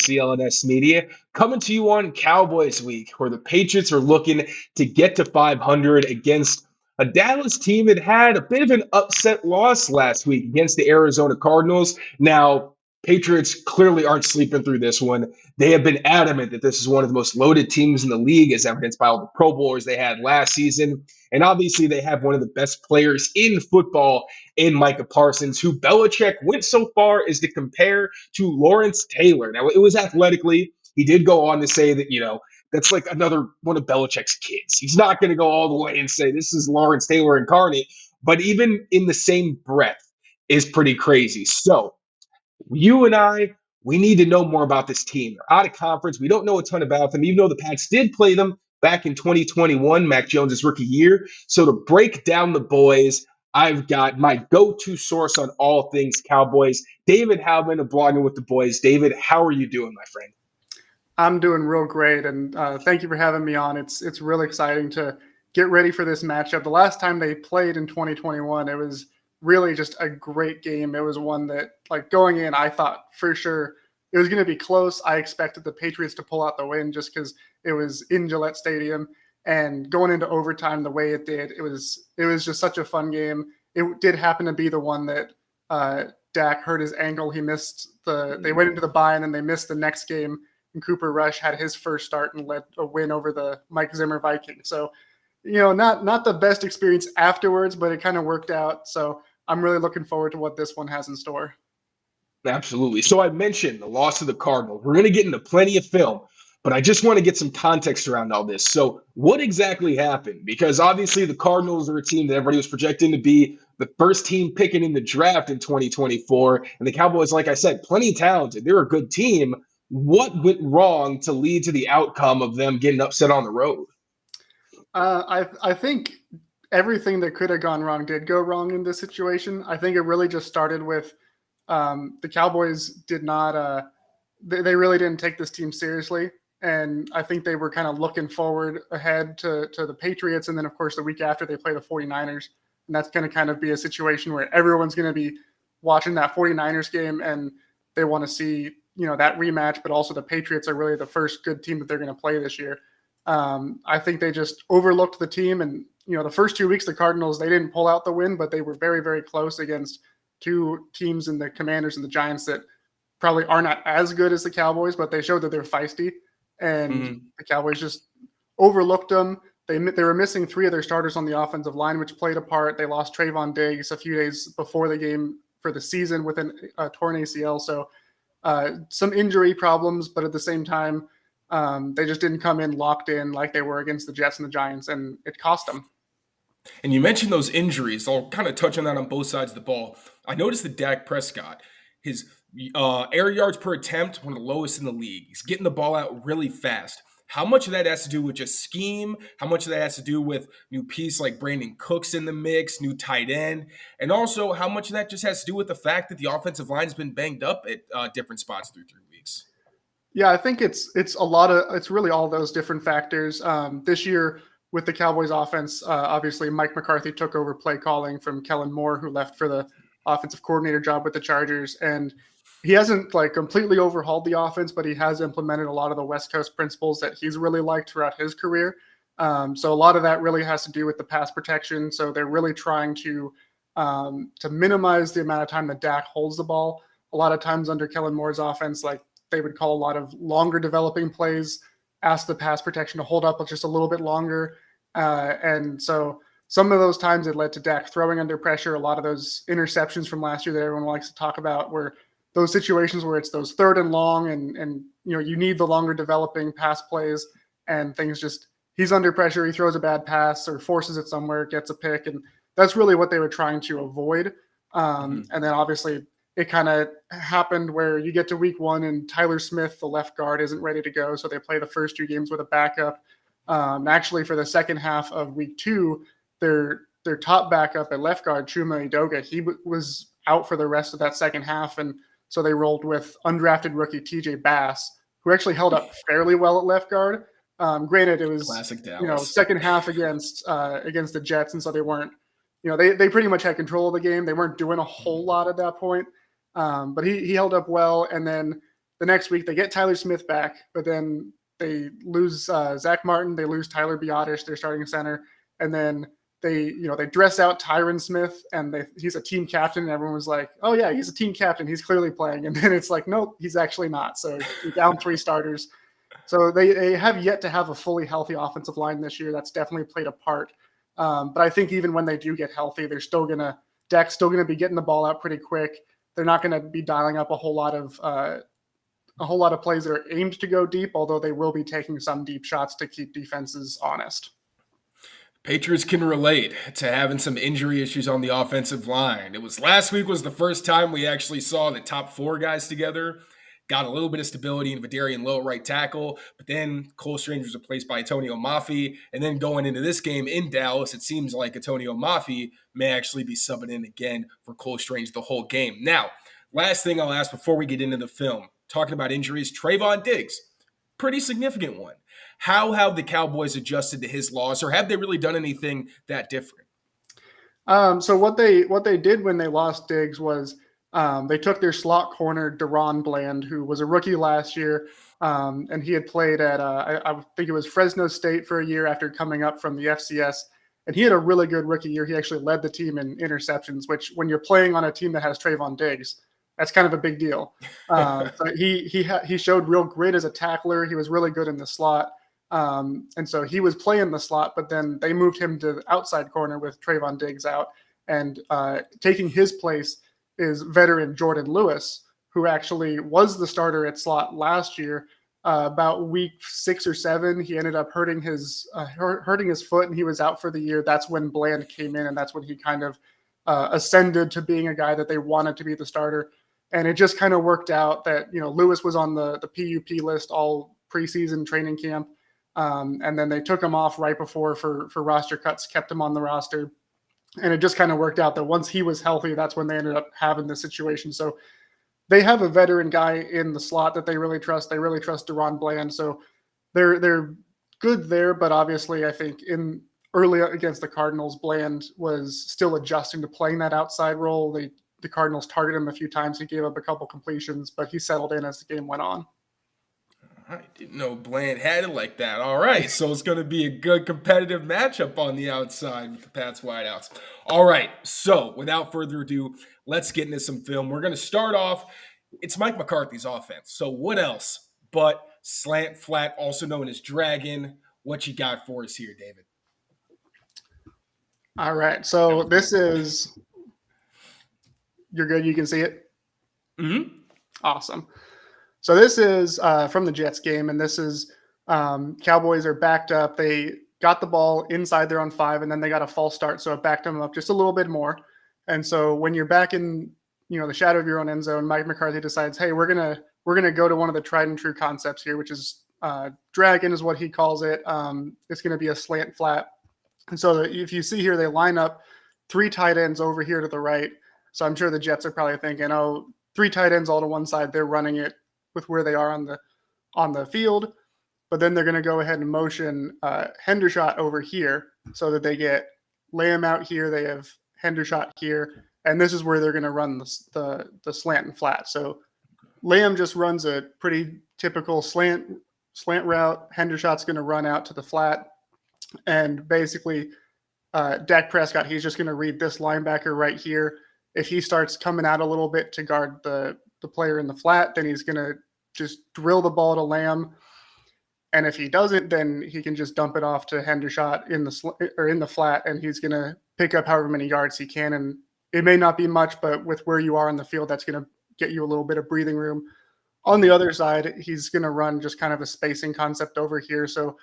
CLNS Media, coming to you on Cowboys Week, where the Patriots are looking to get to 500 against a Dallas team that had a bit of an upset loss last week against the Arizona Cardinals. Now, Patriots clearly aren't sleeping through this one. They have been adamant that this is one of the most loaded teams in the league, as evidenced by all the Pro Bowlers they had last season. And obviously, they have one of the best players in football in Micah Parsons, who Belichick went so far as to compare to Lawrence Taylor. Now, it was athletically. He did go on to say that, that's like another one of Belichick's kids. He's not going to go all the way and say this is Lawrence Taylor incarnate, but even in the same breath is pretty crazy. So you and I, we need to know more about this team. They're out of conference. We don't know a ton about them, even though the Pats did play them back in 2021, Mac Jones' rookie year. So to break down the boys, I've got my go-to source on all things Cowboys, David Howman of Blogging with the Boys. David, how are you doing, my friend? I'm doing real great, and thank you for having me on. It's really exciting to get ready for this matchup. The last time they played in 2021, it was really just a great game. It was one that, like, going in, I thought for sure it was going to be close. I expected the Patriots to pull out the win just because it was in Gillette Stadium, and going into overtime the way it did, it was just such a fun game. It did happen to be the one that Dak hurt his ankle. He missed they went into the bye, and then they missed the next game. And Cooper Rush had his first start and led a win over the Mike Zimmer Vikings. So, not the best experience afterwards, but it kind of worked out. So I'm really looking forward to what this one has in store. Absolutely. So I mentioned the loss of the Cardinals. We're going to get into plenty of film, but I just want to get some context around all this. So what exactly happened? Because obviously the Cardinals are a team that everybody was projecting to be the first team picking in the draft in 2024. And the Cowboys, like I said, plenty talented. They're a good team. What went wrong to lead to the outcome of them getting upset on the road? I think everything that could have gone wrong did go wrong in this situation. I think it really just started with the Cowboys did not they really didn't take this team seriously. And I think they were kind of looking forward ahead to the Patriots. And then, of course, the week after they play the 49ers. And that's going to kind of be a situation where everyone's going to be watching that 49ers game and they want to see that rematch, but also the Patriots are really the first good team that they're going to play this year. I think they just overlooked the team, and the first 2 weeks, the Cardinals, they didn't pull out the win, but they were very, very close against two teams in the Commanders and the Giants that probably are not as good as the Cowboys, but they showed that they're feisty, and the Cowboys just overlooked them. They were missing three of their starters on the offensive line, which played a part. They lost Trayvon Diggs a few days before the game for the season with a torn ACL, so some injury problems, but at the same time, they just didn't come in locked in like they were against the Jets and the Giants, and it cost them. And you mentioned those injuries. I'll kind of touch on that on both sides of the ball. I noticed that Dak Prescott, his air yards per attempt, one of the lowest in the league. He's getting the ball out really fast. How much of that has to do with just scheme? How much of that has to do with new piece like Brandon Cooks in the mix, new tight end? And also, how much of that just has to do with the fact that the offensive line has been banged up at different spots through 3 weeks? Yeah, I think it's really all those different factors. This year with the Cowboys offense, obviously Mike McCarthy took over play calling from Kellen Moore, who left for the offensive coordinator job with the Chargers. And he hasn't completely overhauled the offense, but he has implemented a lot of the West Coast principles that he's really liked throughout his career. So a lot of that really has to do with the pass protection. So they're really trying to minimize the amount of time that Dak holds the ball. A lot of times under Kellen Moore's offense, they would call a lot of longer developing plays, ask the pass protection to hold up just a little bit longer. And so some of those times it led to Dak throwing under pressure. A lot of those interceptions from last year that everyone likes to talk about were those situations where it's those 3rd and long and you need the longer developing pass plays and things he's under pressure. He throws a bad pass or forces it somewhere, gets a pick. And that's really what they were trying to avoid. And then obviously it kind of happened where you get to week 1 and Tyler Smith, the left guard, isn't ready to go. So they play the first 2 games with a backup. Actually for the second half of week 2, their top backup at left guard, Chuma Edoga, he was out for the rest of that second half. And so they rolled with undrafted rookie TJ Bass, who actually held up fairly well at left guard. Granted, it was classic Dallas. Second half against the Jets, and so they weren't. They pretty much had control of the game. They weren't doing a whole lot at that point, but he held up well. And then the next week they get Tyler Smith back, but then they lose Zach Martin, they lose Tyler Biotish, their starting center, and then they dress out Tyron Smith, and he's a team captain, and everyone was like, oh yeah, he's a team captain, he's clearly playing. And then it's like, nope, he's actually not. So you're down 3 starters. So they have yet to have a fully healthy offensive line this year. That's definitely played a part. But I think even when they do get healthy, Dak's still gonna be getting the ball out pretty quick. They're not gonna be dialing up a whole lot of plays that are aimed to go deep, although they will be taking some deep shots to keep defenses honest. Patriots can relate to having some injury issues on the offensive line. Last week was the first time we actually saw the top 4 guys together. Got a little bit of stability in Vidarian Lowe at right tackle, but then Cole Strange was replaced by Antonio Mafi. And then going into this game in Dallas, it seems like Antonio Mafi may actually be subbing in again for Cole Strange the whole game. Now, last thing I'll ask before we get into the film, talking about injuries, Trayvon Diggs, pretty significant one. How have the Cowboys adjusted to his loss, or have they really done anything that different? So what they did when they lost Diggs was they took their slot corner, Deron Bland, who was a rookie last year, and he had played at I think it was Fresno State for a year after coming up from the FCS, and he had a really good rookie year. He actually led the team in interceptions, which when you're playing on a team that has Trayvon Diggs, that's kind of a big deal. So he showed real grit as a tackler. He was really good in the slot. And so he was playing the slot, but then they moved him to the outside corner with Trayvon Diggs out, and taking his place is veteran Jordan Lewis, who actually was the starter at slot last year. About week 6 or 7, he ended up hurting his foot, and he was out for the year. That's when Bland came in, and that's when he kind of ascended to being a guy that they wanted to be the starter. And it just kind of worked out that, Lewis was on the PUP list all preseason training camp. And then they took him off right before for roster cuts, kept him on the roster. And it just kind of worked out that once he was healthy, that's when they ended up having this situation. So they have a veteran guy in the slot that they really trust. They really trust Deron Bland. So they're good there. But obviously, I think early against the Cardinals, Bland was still adjusting to playing that outside role. The Cardinals targeted him a few times. He gave up a couple completions, but he settled in as the game went on. I didn't know Bland had it like that. All right, so it's going to be a good competitive matchup on the outside with the Pats wideouts. All right, so without further ado, let's get into some film. We're going to start off. It's Mike McCarthy's offense. So what else but slant flat, also known as dragon? What you got for us here, David? All right, so this is – you're good? You can see it? Mm-hmm. Awesome. So this is from the Jets game, and this is Cowboys are backed up. They got the ball inside their own 5, and then they got a false start, so it backed them up just a little bit more. And so when you're back in the shadow of your own end zone, Mike McCarthy decides, hey, we're gonna go to one of the tried and true concepts here, which is dragon is what he calls it. It's going to be a slant flat. And so if you see here, they line up 3 tight ends over here to the right. So I'm sure the Jets are probably thinking, 3 tight ends all to one side. They're running it with where they are on the field, but then they're going to go ahead and motion Hendershot over here so that they get Lamb out here. They have Hendershot here, and this is where they're going to run the slant and flat. So Lamb just runs a pretty typical slant route. Hendershot's going to run out to the flat, and basically Dak Prescott, he's just going to read this linebacker right here. If he starts coming out a little bit to guard the player in the flat, then he's going to just drill the ball to Lamb. And if he doesn't, then he can just dump it off to Hendershot in the flat, and he's going to pick up however many yards he can. And it may not be much, but with where you are on the field, that's going to get you a little bit of breathing room. On the other side, he's going to run just kind of a spacing concept over here. So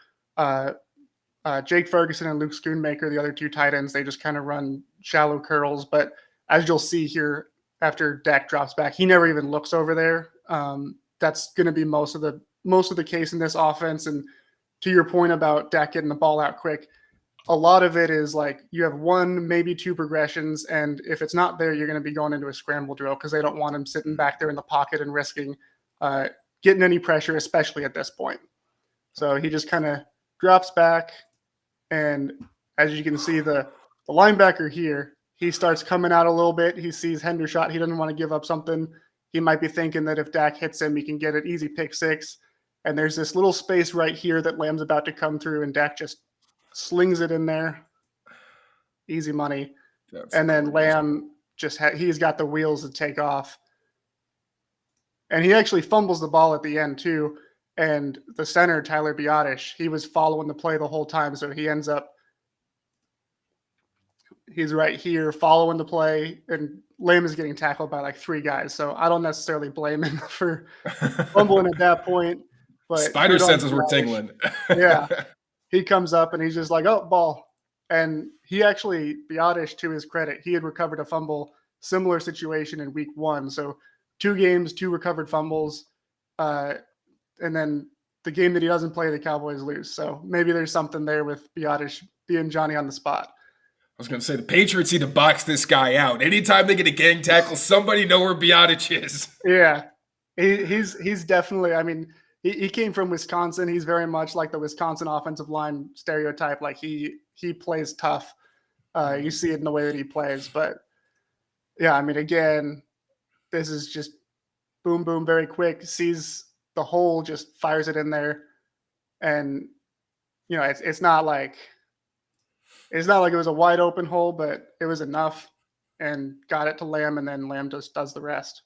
Jake Ferguson and Luke Schoonmaker, the other 2 tight ends, they just kind of run shallow curls. But as you'll see here, after Dak drops back, he never even looks over there. That's going to be most of the case in this offense. And to your point about Dak getting the ball out quick, a lot of it is like you have 1, maybe 2 progressions, and if it's not there, you're going to be going into a scramble drill because they don't want him sitting back there in the pocket and risking getting any pressure, especially at this point. So he just kind of drops back, and as you can see, the linebacker here, he starts coming out a little bit. He sees Hendershot. He doesn't want to give up something. he might be thinking that if Dak hits him, he can get an easy pick six. And there's this little space right here that Lamb's about to come through, and Dak just slings it in there. Easy money. And then Lamb he's got the wheels to take off. And he actually fumbles the ball at the end too. And the center, Tyler Biotish, he was following the play the whole time. So he's right here following the play, and Lamb is getting tackled by like 3 guys. So I don't necessarily blame him for fumbling at that point. But spider senses were tingling. Yeah. He comes up and he's just like, oh, ball. And he actually, Biotish, to his credit, he had recovered a fumble, similar situation in week 1. So 2 games, 2 recovered fumbles. And then the game that he doesn't play, the Cowboys lose. So maybe there's something there with Biotish being Johnny on the spot. I was going to say, the Patriots need to box this guy out. Anytime they get a gang tackle, somebody know where Biotish is. Yeah. He's definitely, I mean, he came from Wisconsin. He's very much like the Wisconsin offensive line stereotype. Like he plays tough. You see it in the way that he plays. But yeah, I mean, again, this is just boom, boom, very quick. Sees the hole, just fires it in there. And, you know, it's not like it was a wide open hole, but it was enough, and got it to Lamb, and then Lamb just does the rest.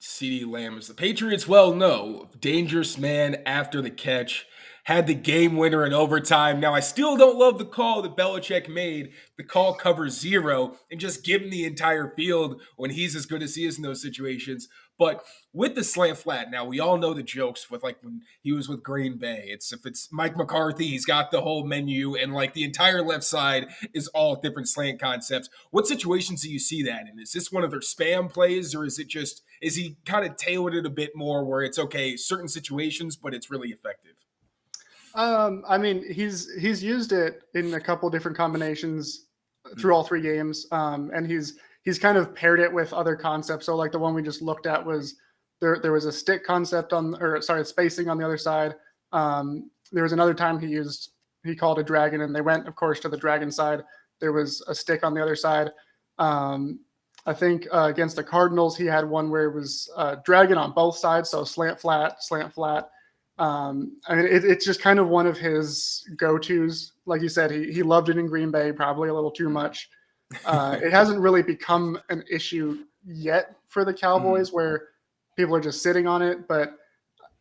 CeeDee Lamb, as the Patriots well know, dangerous man after the catch, had the game winner in overtime. Now, I still don't love the call that Belichick made, the call cover 0, and just give him the entire field when he's as good as he is in those situations. But with the slant flat, now we all know the jokes with like when he was with Green Bay. If it's Mike McCarthy, he's got the whole menu, and like the entire left side is all different slant concepts. What situations do you see that in? Is this one of their spam plays, or is he kind of tailored it a bit more where it's okay, certain situations, but it's really effective? I mean, he's used it in a couple different combinations through all 3 games, and he's kind of paired it with other concepts. So like the one we just looked at was there was a stick concept spacing on the other side. There was another time he called a dragon, and they went, of course, to the dragon side. There was a stick on the other side. I think against the Cardinals, he had one where it was dragon on both sides. So slant, flat. I mean, it's just kind of one of his go-tos. Like you said, he loved it in Green Bay, probably a little too much. It hasn't really become an issue yet for the Cowboys where people are just sitting on it, but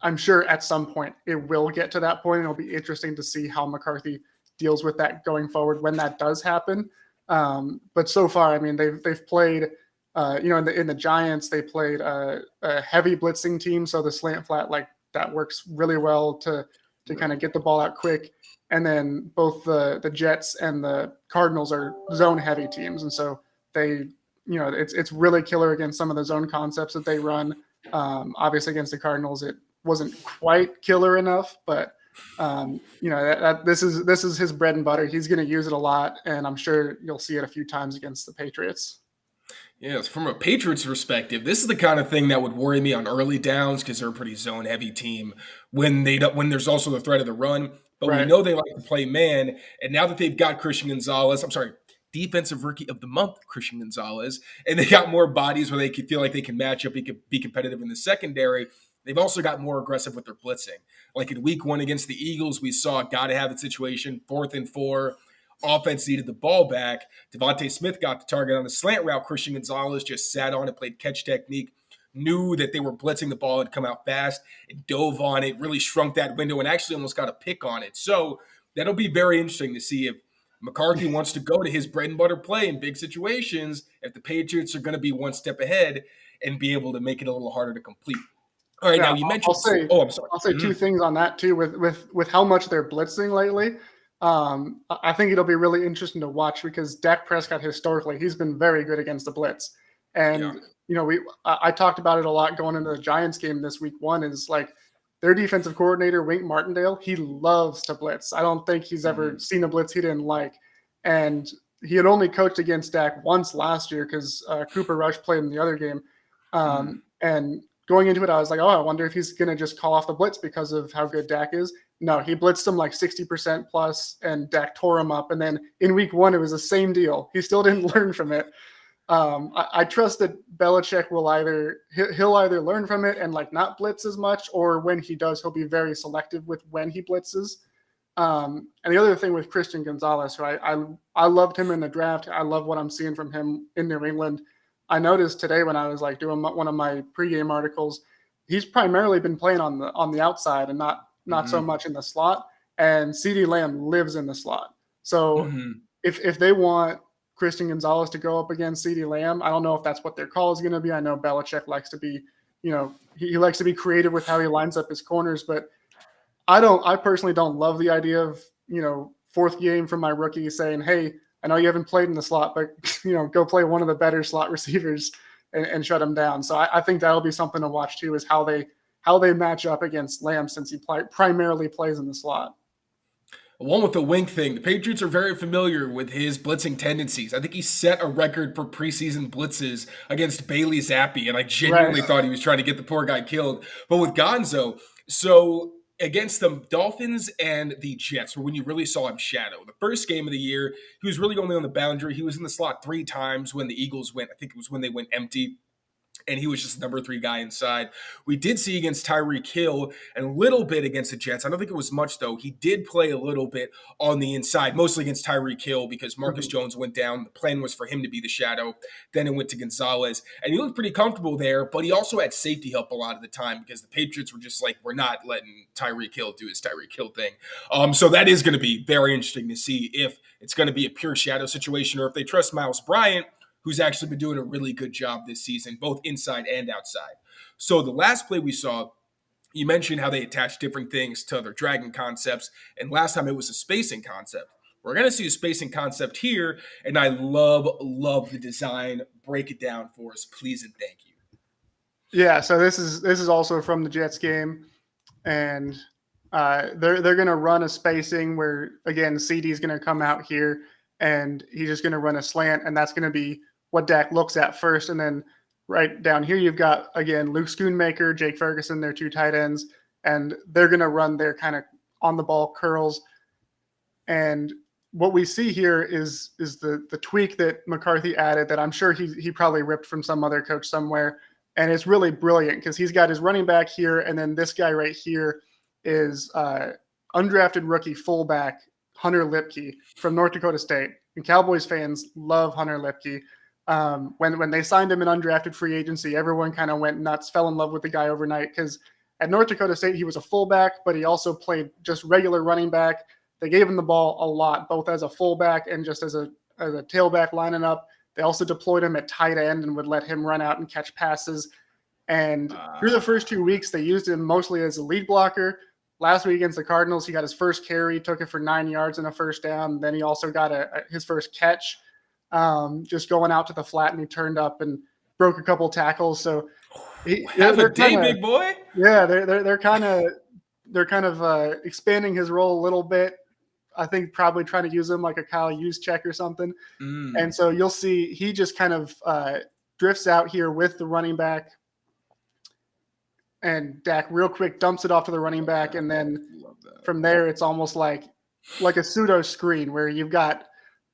I'm sure at some point it will get to that point. It'll be interesting to see how McCarthy deals with that going forward when that does happen. But so far, I mean, they've played, in the Giants, they played a heavy blitzing team. So the slant flat, like that works really well to kind of get the ball out quick. And then both the Jets and the Cardinals are zone heavy teams. And so it's really killer against some of the zone concepts that they run. Obviously against the Cardinals, it wasn't quite killer enough, but this is his bread and butter. He's going to use it a lot, and I'm sure you'll see it a few times against the Patriots. Yes, from a Patriots perspective, this is the kind of thing that would worry me on early downs because they're a pretty zone-heavy team when there's also the threat of the run. But We know they like to play man, and now that they've got Defensive Rookie of the Month, Christian Gonzalez, and they got more bodies where they could feel like they can match up, he could be competitive in the secondary. They've also got more aggressive with their blitzing. Like in week 1 against the Eagles, we saw got to have the situation, 4th and 4. Offense needed the ball back. Devontae Smith got the target on the slant route. Christian Gonzalez just sat on it, played catch technique, knew that they were blitzing the ball and come out fast, and dove on it, really shrunk that window, and actually almost got a pick on it. So that'll be very interesting to see if McCarthy wants to go to his bread and butter play in big situations, if the Patriots are going to be one step ahead and be able to make it a little harder to complete. All right, now you mentioned. I'll say 2 things on that too. With how much they're blitzing lately, I think it'll be really interesting to watch because Dak Prescott historically he's been very good against the blitz, and I talked about it a lot going into the Giants game this week 1. Is like their defensive coordinator Wink Martindale. He loves to blitz. I don't think he's ever seen a blitz he didn't like, and he had only coached against Dak once last year because Cooper Rush played in the other game, and going into it, I was like, I wonder if he's going to just call off the blitz because of how good Dak is. No, he blitzed him like 60% plus, and Dak tore him up. And then in week 1, it was the same deal. He still didn't learn from it. I trust that Belichick will he'll either learn from it and like not blitz as much, or when he does, he'll be very selective with when he blitzes. And the other thing with Christian Gonzalez, who I loved him in the draft. I love what I'm seeing from him in New England. I noticed today when I was like doing one of my pregame articles, he's primarily been playing on the outside and not so much in the slot. And CeeDee Lamb lives in the slot. So if they want Christian Gonzalez to go up against CeeDee Lamb, I don't know if that's what their call is going to be. I know Belichick likes to be, he likes to be creative with how he lines up his corners, but I personally don't love the idea of, fourth game from my rookie saying, hey, I know you haven't played in the slot, but, go play one of the better slot receivers and shut him down. So I think that'll be something to watch too, is how they match up against Lamb, since he primarily plays in the slot. Along with the wink thing, the Patriots are very familiar with his blitzing tendencies. I think he set a record for preseason blitzes against Bailey Zappi, and I genuinely thought he was trying to get the poor guy killed. But with Gonzo, so against the Dolphins and the Jets, when you really saw him shadow. The first game of the year, he was really only on the boundary. He was in the slot 3 times when the Eagles went. I think it was when they went empty. And he was just number 3 guy inside. We did see against Tyreek Hill and a little bit against the Jets. I don't think it was much, though. He did play a little bit on the inside, mostly against Tyreek Hill because Marcus Jones went down. The plan was for him to be the shadow. Then it went to Gonzalez. And he looked pretty comfortable there, but he also had safety help a lot of the time because the Patriots were just like, we're not letting Tyreek Hill do his Tyreek Hill thing. So that is going to be very interesting to see if it's going to be a pure shadow situation or if they trust Miles Bryant, who's actually been doing a really good job this season, both inside and outside. So the last play we saw, you mentioned how they attach different things to their dragon concepts, and last time it was a spacing concept. We're going to see a spacing concept here, and I love the design. Break it down for us, please and thank you. Yeah, so this is also from the Jets game, and they're going to run a spacing where, again, CD's going to come out here, and he's just going to run a slant, and that's going to be what Dak looks at first. And then right down here, you've got, again, Luke Schoonmaker, Jake Ferguson, their 2 tight ends, and they're going to run their kind of on-the-ball curls. And what we see here is the tweak that McCarthy added that I'm sure he probably ripped from some other coach somewhere. And it's really brilliant because he's got his running back here, and then this guy right here is undrafted rookie fullback Hunter Lipke from North Dakota State. And Cowboys fans love Hunter Lipke. When they signed him in undrafted free agency, everyone kind of went nuts, fell in love with the guy overnight because at North Dakota State, he was a fullback, but he also played just regular running back. They gave him the ball a lot, both as a fullback and just as a tailback lining up. They also deployed him at tight end and would let him run out and catch passes. And through the first 2 weeks, they used him mostly as a lead blocker. Last week against the Cardinals, he got his first carry, took it for 9 yards and a first down. Then he also got his first catch. Just going out to the flat, and he turned up and broke a couple tackles. So have a day, big boy. Yeah, they're kind of expanding his role a little bit. I think probably trying to use him like a Kyle Juszczyk or something. And so you'll see he just kind of drifts out here with the running back, and Dak real quick dumps it off to the running back, and then from there it's almost like a pseudo screen where you've got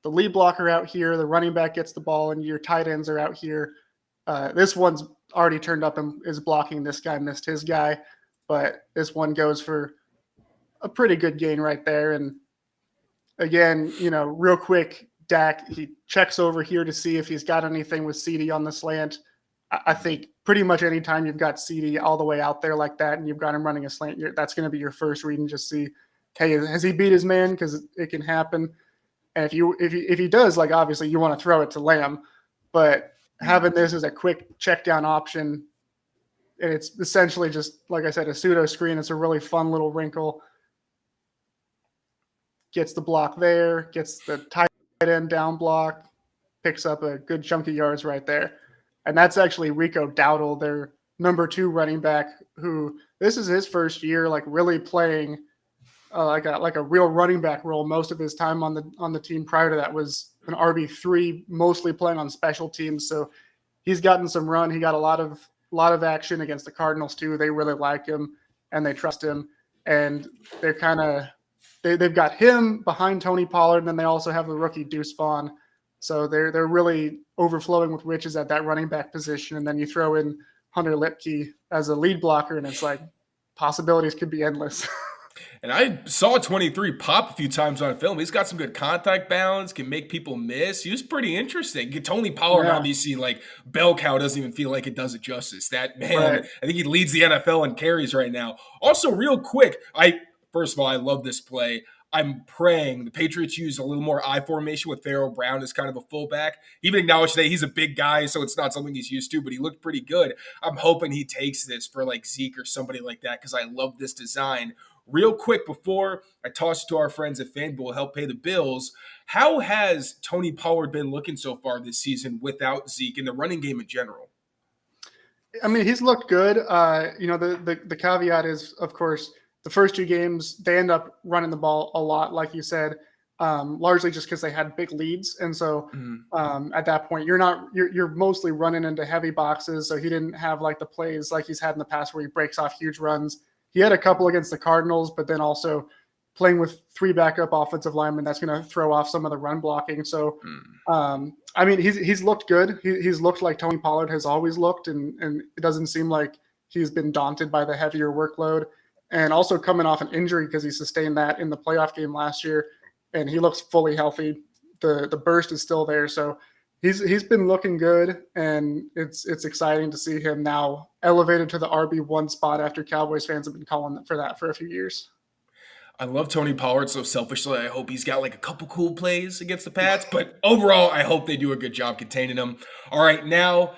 the lead blocker out here, the running back gets the ball, and your tight ends are out here. This one's already turned up and is blocking. This guy missed his guy, but this one goes for a pretty good gain right there. And again, real quick, Dak, he checks over here to see if he's got anything with CD on the slant. I think pretty much any time you've got CD all the way out there like that and you've got him running a slant, that's going to be your first read and just see, hey, has he beat his man? Because it can happen. And if he does, like, obviously you want to throw it to Lamb, but having this as a quick check down option, and it's essentially just, like I said, a pseudo screen. It's a really fun little wrinkle. Gets the block there, gets the tight end down block, picks up a good chunk of yards right there. And that's actually Rico Dowdle, their number 2 running back, who this is his first year, like really playing like a real running back role. Most of his time on the team prior to that was an RB3, mostly playing on special teams. So he's gotten some run. He got a lot of action against the Cardinals too. They really like him and they trust him. And they've got him behind Tony Pollard, and then they also have the rookie Deuce Vaughn So they're really overflowing with riches at that running back position. And then you throw in Hunter Lipke as a lead blocker, and it's like possibilities could be endless. And I saw 23 pop a few times on film. He's got some good contact balance, can make people miss. He was pretty interesting. Tony Pollard, Yeah. obviously, like bell cow doesn't even feel like it does it justice. That man, Right. I think he leads the NFL in carries right now. Also, real quick, first of all, I love this play. I'm praying the Patriots use a little more I formation with Pharaoh Brown as kind of a fullback. Even acknowledged that he's a big guy, so it's not something he's used to, but he looked pretty good. I'm hoping he takes this for like Zeke or somebody like that because I love this design. Real quick, before I toss it to our friends at Fanduel, help pay the bills, how has Tony Pollard been looking so far this season without Zeke and the running game in general? I mean, he's looked good. The caveat is, of course, the first 2 games, they end up running the ball a lot, like you said, largely just because they had big leads. And so at that point, you're mostly running into heavy boxes. So he didn't have like the plays like he's had in the past where he breaks off huge runs. He had a couple against the Cardinals, but then also playing with 3 backup offensive linemen, that's going to throw off some of the run blocking. So, I mean, he's looked good. He's looked like Tony Pollard has always looked, and it doesn't seem like he's been daunted by the heavier workload. And also coming off an injury because he sustained that in the playoff game last year, and he looks fully healthy. The burst is still there, so he's been looking good, and it's exciting to see him now elevated to the RB1 spot after Cowboys fans have been calling for that for a few years. I love Tony Pollard so selfishly. I hope he's got like a couple cool plays against the Pats, but overall, I hope they do a good job containing him. All right, now,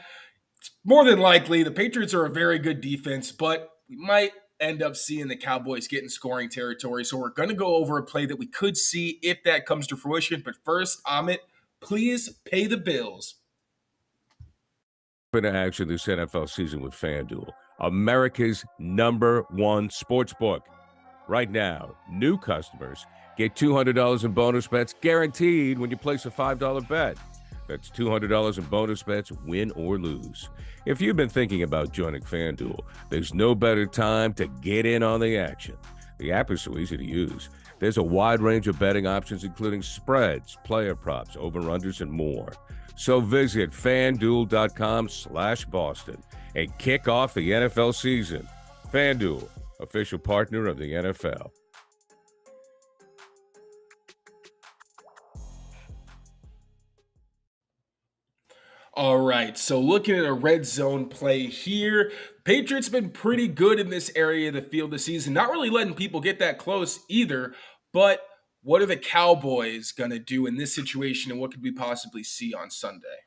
it's more than likely the Patriots are a very good defense, but we might end up seeing the Cowboys get in scoring territory. So we're going to go over a play that we could see if that comes to fruition. But first, Amit, please pay the bills. To action this NFL season with Fanduel, America's #1 sportsbook. Right now, new customers get $200 in bonus bets guaranteed when you place a $5 bet. That's $200 in bonus bets, win or lose. If you've been thinking about joining Fanduel, there's no better time to get in on the action. The app is so easy to use. There's a wide range of betting options, including spreads, player props, over-unders, and more. So visit FanDuel.com/Boston and kick off the NFL season. Fanduel, official partner of the NFL. All right, so looking at a red zone play here, Patriots been pretty good in this area of the field this season, not really letting people get that close either, but what are the Cowboys going to do in this situation, and what could we possibly see on Sunday?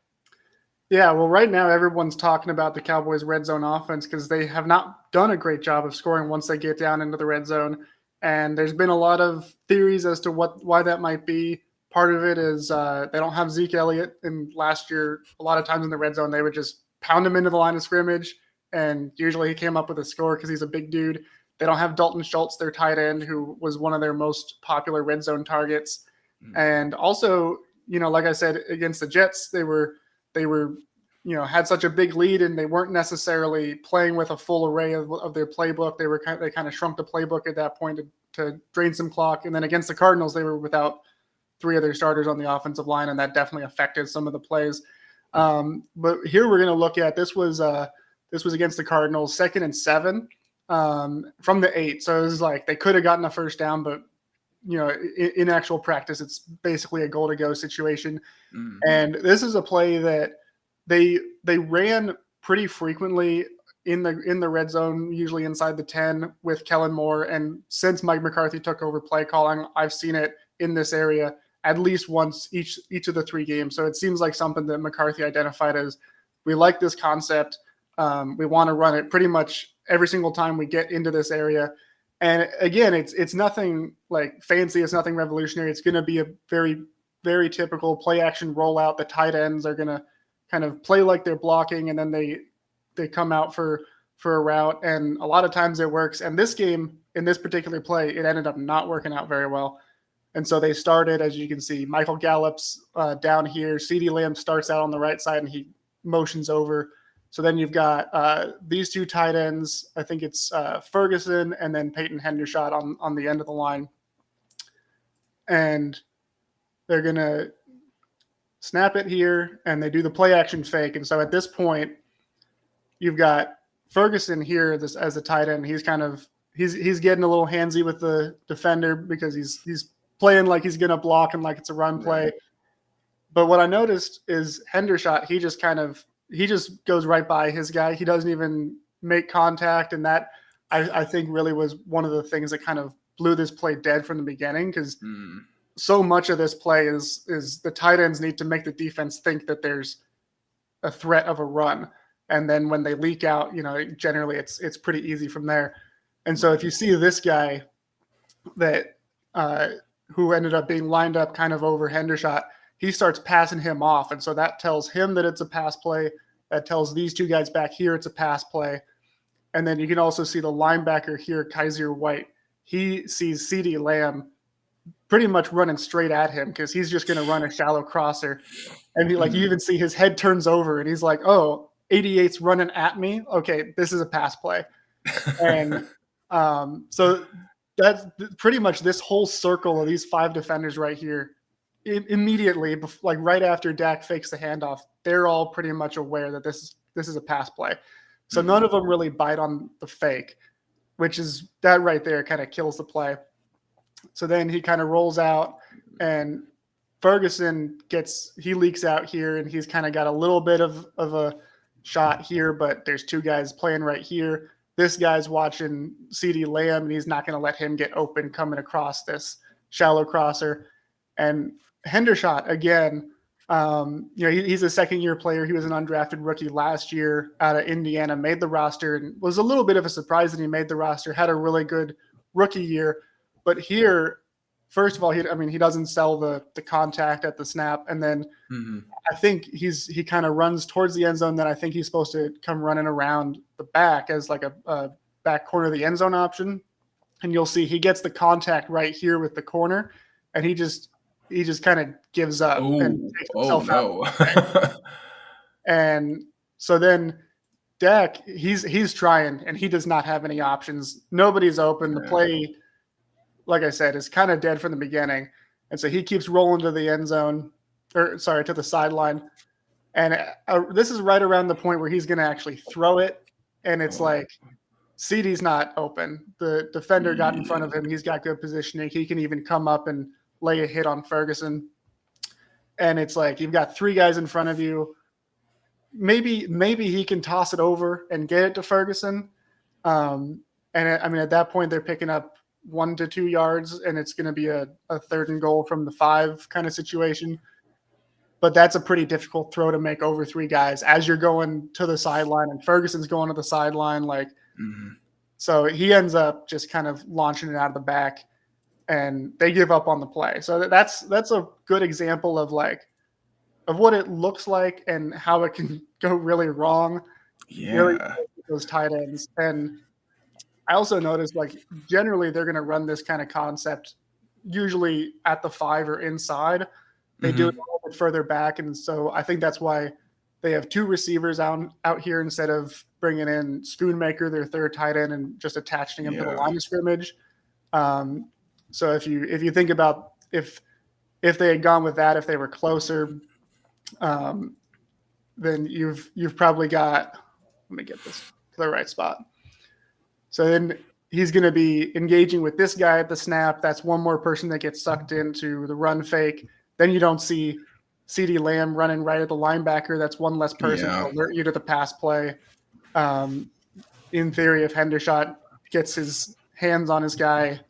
Yeah, well, right now everyone's talking about the Cowboys' red zone offense because they have not done a great job of scoring once they get down into the red zone, and there's been a lot of theories as to why that might be. Part of it is they don't have Zeke Elliott, and last year, a lot of times in the red zone, they would just pound him into the line of scrimmage, and usually he came up with a score because he's a big dude. They don't have Dalton Schultz, their tight end, who was one of their most popular red zone targets. And also, like I said, against the Jets, they were, had such a big lead, and they weren't necessarily playing with a full array of their playbook. They kind of shrunk the playbook at that point to drain some clock. And then against the Cardinals, they were without 3 of their starters on the offensive line, and that definitely affected some of the plays. But here we're going to look at this was against the Cardinals, 2nd and 7 from the 8. So it was like they could have gotten a first down, but in actual practice, it's basically a goal to go situation. Mm-hmm. And this is a play that they ran pretty frequently in the red zone, usually inside the 10 with Kellen Moore. And since Mike McCarthy took over play calling, I've seen it in this area at least once each of the 3 games. So it seems like something that McCarthy identified as, we like this concept. We want to run it pretty much every single time we get into this area. And again, it's nothing like fancy. It's nothing revolutionary. It's going to be a very, very typical play action rollout. The tight ends are going to kind of play like they're blocking, and then they come out for a route. And a lot of times it works. And this game, in this particular play, it ended up not working out very well. And so they started, as you can see, Michael Gallup's down here. CeeDee Lamb starts out on the right side, and he motions over. So then you've got these 2 tight ends. I think it's Ferguson and then Peyton Hendershot on the end of the line. And they're going to snap it here, and they do the play action fake. And so at this point, you've got Ferguson here as a tight end. He's kind of he's getting a little handsy with the defender because he's playing like he's going to block and like it's a run play. But what I noticed is Hendershot, he just goes right by his guy. He doesn't even make contact, and that I think really was one of the things that kind of blew this play dead from the beginning, because so much of this play is the tight ends need to make the defense think that there's a threat of a run. And then when they leak out, generally it's pretty easy from there. And so if you see this guy that who ended up being lined up kind of over Hendershot, he starts passing him off. And so that tells him that it's a pass play. That tells these two guys back here it's a pass play. And then you can also see the linebacker here, Kaiser White. He sees CeeDee Lamb pretty much running straight at him because he's just going to run a shallow crosser. And you even see his head turns over and he's like, oh, 88's running at me. Okay, this is a pass play. And so that's pretty much this whole circle of these 5 defenders right here. Immediately, like right after Dak fakes the handoff, they're all pretty much aware that this is a pass play. So none of them really bite on the fake, which is that right there kind of kills the play. So then he kind of rolls out, and Ferguson leaks out here, and he's kind of got a little bit of a shot here, but there's 2 guys playing right here. This guy's watching CeeDee Lamb, and he's not going to let him get open coming across this shallow crosser. And Hendershot, again, he's a second-year player. He was an undrafted rookie last year out of Indiana, made the roster, and was a little bit of a surprise that he made the roster, had a really good rookie year. But here, first of all, he doesn't sell the contact at the snap, and then I think he kind of runs towards the end zone. Then I think he's supposed to come running around the back as like a back corner of the end zone option, and you'll see he gets the contact right here with the corner, and he just kind of gives up and takes himself out. And so then Dak, he's trying, and he does not have any options. Nobody's open. The play, like I said, is kind of dead from the beginning. And so he keeps rolling to the end zone, to the sideline. And this is right around the point where he's going to actually throw it. And it's like, CeeDee's not open. The defender got in front of him. He's got good positioning. He can even come up and lay a hit on Ferguson. And it's like, you've got 3 guys in front of you. Maybe he can toss it over and get it to Ferguson. And at that point they're picking up 1 to 2 yards, and it's going to be a 3rd and goal from the 5 kind of situation. But that's a pretty difficult throw to make over 3 guys as you're going to the sideline, and Ferguson's going to the sideline. So he ends up just kind of launching it out of the back, and they give up on the play. So that's a good example of what it looks like and how it can go really wrong. Yeah. Really, those tight ends. And I also noticed, generally they're going to run this kind of concept usually at the 5 or inside. They do it a little bit further back, and so I think that's why they have 2 receivers out here instead of bringing in Schoonmaker, their 3rd tight end, and just attaching him to the line of scrimmage. So if you think about if they had gone with that, if they were closer, then you've probably got. Let me get this to the right spot. So then he's going to be engaging with this guy at the snap. That's one more person that gets sucked into the run fake. Then you don't see CeeDee Lamb running right at the linebacker. That's one less person to alert you to the pass play. In theory, if Hendershot gets his hands on his guy,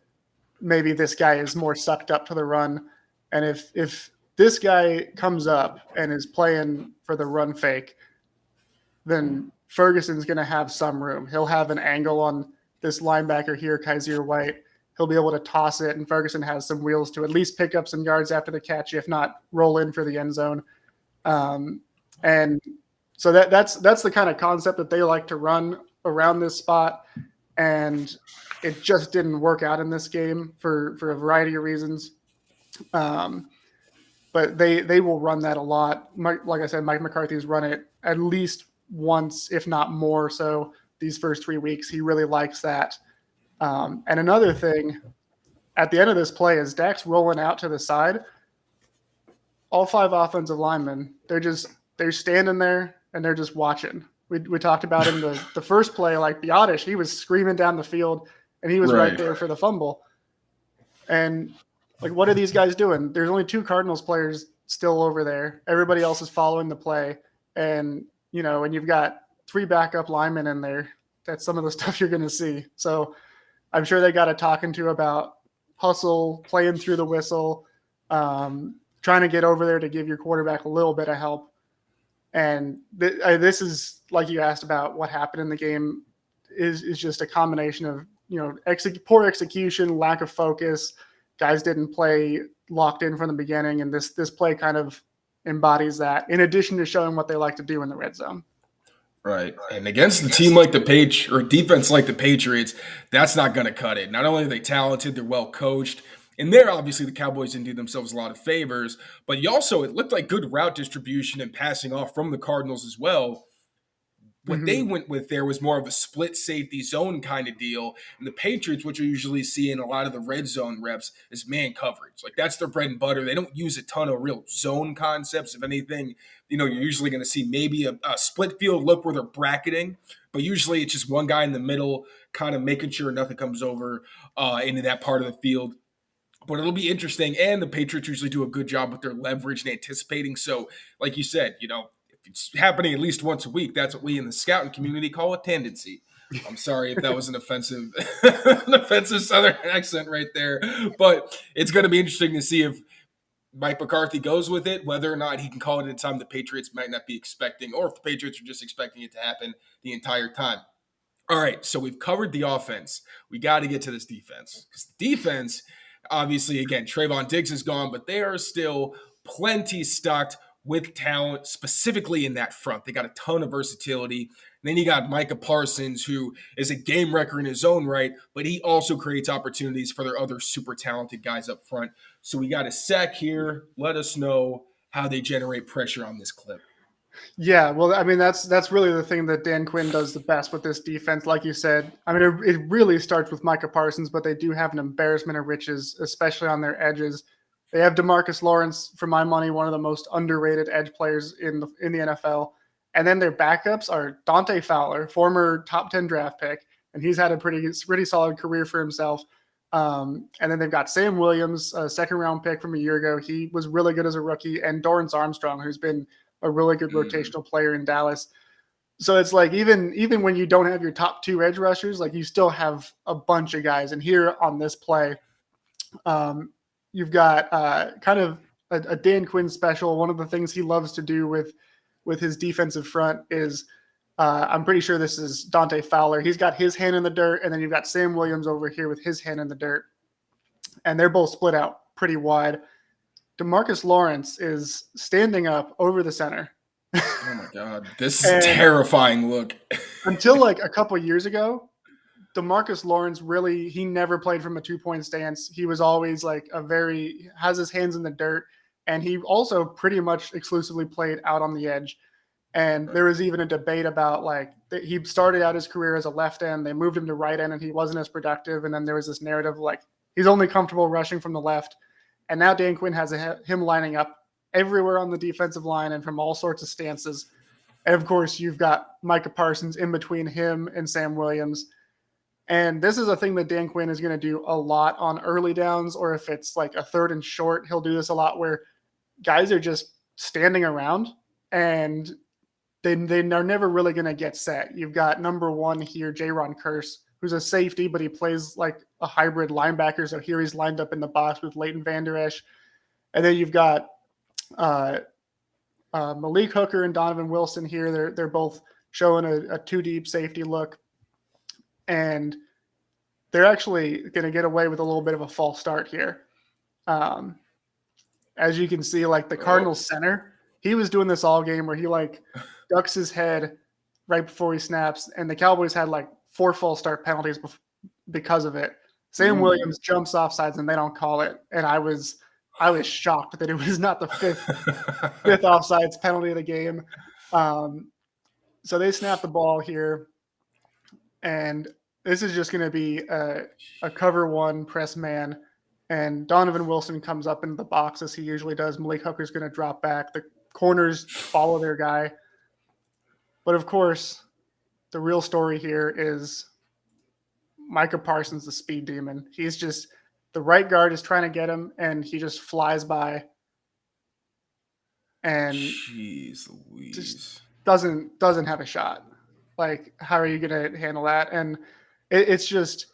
maybe this guy is more sucked up to the run. And if this guy comes up and is playing for the run fake, then Ferguson's going to have some room. He'll have an angle on this linebacker here, Kaiser White. He'll be able to toss it, and Ferguson has some wheels to at least pick up some yards after the catch, if not roll in for the end zone. And so that's the kind of concept that they like to run around this spot. And it just didn't work out in this game for a variety of reasons. But they will run that a lot. Like I said, Mike McCarthy's run it at least once, if not more so, these first 3 weeks. He really likes that. And another thing at the end of this play is Dak's rolling out to the side. all 5 offensive linemen, they're standing there and they're just watching. We talked about in the first play, like Biotish, he was screaming down the field and he was right there for the fumble. And like, what are these guys doing? There's only 2 Cardinals players still over there. Everybody else is following the play. And, and you've got 3 backup linemen in there. That's some of the stuff you're going to see. So I'm sure they got a talking to about hustle, playing through the whistle, trying to get over there to give your quarterback a little bit of help. And this is, like you asked about what happened in the game, is just a combination of, poor execution, lack of focus. Guys didn't play locked in from the beginning, and this play kind of embodies that, in addition to showing what they like to do in the red zone. Right. And against a team like the Patriots, or defense like the Patriots, that's not going to cut it. Not only are they talented, they're well coached. And there, obviously, the Cowboys didn't do themselves a lot of favors. But it looked like good route distribution and passing off from the Cardinals as well. What they went with there was more of a split safety zone kind of deal. And the Patriots, which you usually see in a lot of the red zone reps, is man coverage. Like, that's their bread and butter. They don't use a ton of real zone concepts. If anything, you're usually going to see maybe a split field look where they're bracketing. But usually it's just one guy in the middle kind of making sure nothing comes over into that part of the field. But it'll be interesting. And the Patriots usually do a good job with their leverage and anticipating. So, like you said, it's happening at least once a week. That's what we in the scouting community call a tendency. I'm sorry if that was an offensive Southern accent right there. But it's going to be interesting to see if Mike McCarthy goes with it, whether or not he can call it at a time the Patriots might not be expecting, or if the Patriots are just expecting it to happen the entire time. All right, so we've covered the offense. We got to get to this defense. Because the defense, obviously, again, Trayvon Diggs is gone, but they are still plenty stocked with talent, specifically in that front. They got a ton of versatility. And then you got Micah Parsons, who is a game wrecker in his own right, but he also creates opportunities for their other super talented guys up front. So we got a sack here. Let us know how they generate pressure on this clip. Yeah, well, I mean, that's really the thing that Dan Quinn does the best with this defense. Like you said, I mean, it really starts with Micah Parsons, but they do have an embarrassment of riches, especially on their edges. They have DeMarcus Lawrence, for my money, one of the most underrated edge players in the NFL. And then their backups are Dante Fowler, former top 10 draft pick, and he's had a pretty solid career for himself. And then they've got Sam Williams, a second-round pick from a year ago. He was really good as a rookie, and Dorrance Armstrong, who's been a really good rotational player in Dallas. So it's like even when you don't have your top 2 edge rushers, like you still have a bunch of guys. And here on this play, you've got kind of a Dan Quinn special. One of the things he loves to do with his defensive front is I'm pretty sure this is Dante Fowler. He's got his hand in the dirt, and then you've got Sam Williams over here with his hand in the dirt. And they're both split out pretty wide. DeMarcus Lawrence is standing up over the center. Oh, my God. This is a terrifying look. Until like a couple years ago, DeMarcus Lawrence he never played from a 2-point stance. He was always like has his hands in the dirt. And he also pretty much exclusively played out on the edge. And there was even a debate about he started out his career as a left end. They moved him to right end and he wasn't as productive. And then there was this narrative he's only comfortable rushing from the left. And now Dan Quinn has him lining up everywhere on the defensive line and from all sorts of stances. And of course, you've got Micah Parsons in between him and Sam Williams. And this is a thing that Dan Quinn is going to do a lot on early downs, or if it's like a 3rd and short, he'll do this a lot where guys are just standing around and they're never really going to get set. You've got number 1 here, Jaron Kearse, who's a safety, but he plays like a hybrid linebacker. So here he's lined up in the box with Leighton Vander Esch. And then you've got Malik Hooker and Donovan Wilson here. They're both showing a 2-deep safety look. And they're actually going to get away with a little bit of a false start here. As you can see, the Cardinals center, he was doing this all game where he ducks his head right before he snaps. And the Cowboys had 4 false start penalties because of it. Sam Williams jumps off sides and they don't call it. And I was shocked that it was not the fifth offsides penalty of the game. So they snap the ball here. And this is just going to be a cover 1 press man. and Donovan Wilson comes up into the box as he usually does. Malik Hooker's going to drop back. The corners follow their guy. But of course, the real story here is Micah Parsons, the speed demon. He's just, the right guard is trying to get him, and he just flies by. And Jeez Louise. Just doesn't have a shot. Like, how are you going to handle that? And it's just,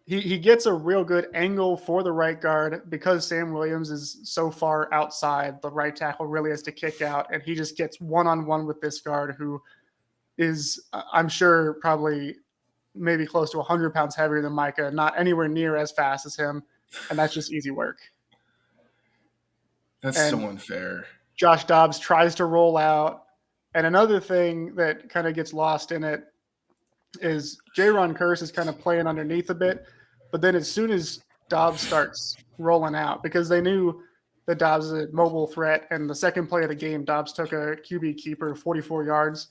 he gets a real good angle for the right guard because Sam Williams is so far outside. The right tackle really has to kick out, and he just gets one-on-one with this guard who is, I'm sure, probably maybe close to 100 pounds heavier than Micah, not anywhere near as fast as him, and that's just easy work. That's so unfair. Josh Dobbs tries to roll out, and another thing that kind of gets lost in it is Jaron Kearse is kind of playing underneath a bit, but then as soon as Dobbs starts rolling out, because they knew that Dobbs is a mobile threat, and the second play of the game, Dobbs took a QB keeper 44 yards,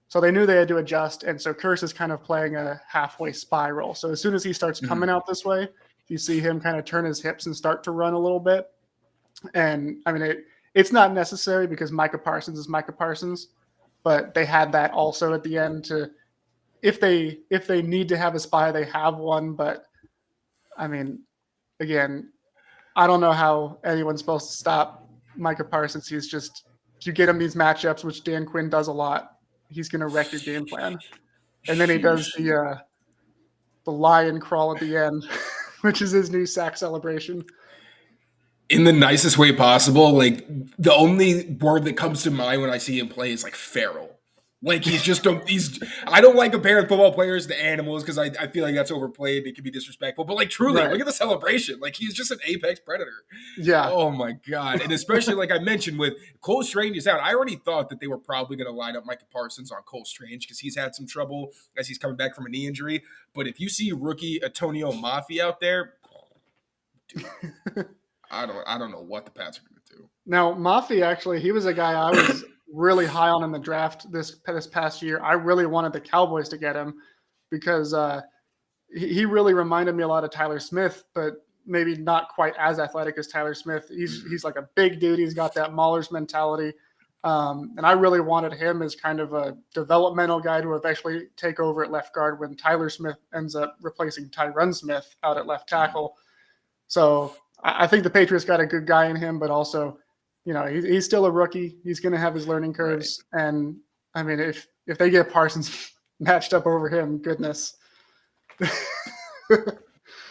so they knew they had to adjust, and so Kearse is kind of playing a halfway spiral. So as soon as he starts coming out this way, you see him kind of turn his hips and start to run a little bit. And, I mean, it's not necessary because Micah Parsons is Micah Parsons, but they had that also at the end to, if they need to have a spy, they have one. But, I mean, again, I don't know how anyone's supposed to stop Micah Parsons. He's just, if you get him these matchups, which Dan Quinn does a lot, he's going to wreck your game plan. And then he does the lion crawl at the end, which is his new sack celebration. In the nicest way possible. Like, the only word that comes to mind when I see him play is like feral. Like, I don't like comparing football players to animals because I feel like that's overplayed. It can be disrespectful. But, like, truly, look at the celebration. Like, he's just an apex predator. Yeah. Oh, my God. And especially, like I mentioned, with Cole Strange is out, I already thought that they were probably going to line up Micah Parsons on Cole Strange because he's had some trouble as he's coming back from a knee injury. But if you see rookie Antonio Mafi out there, dude, I don't know what the Pats are going to do. Now, Mafi, actually, he was a guy I was really high on in the draft this past year. I really wanted the Cowboys to get him because he really reminded me a lot of Tyler Smith, but maybe not quite as athletic as Tyler Smith. He's like a big dude. He's got that Mauler's mentality. And I really wanted him as kind of a developmental guy to eventually take over at left guard when Tyler Smith ends up replacing Tyron Smith out at left tackle. So I think the Patriots got a good guy in him, but also, you know, he's still a rookie. He's going to have his learning curves. Right. And, I mean, if they get Parsons matched up over him, goodness.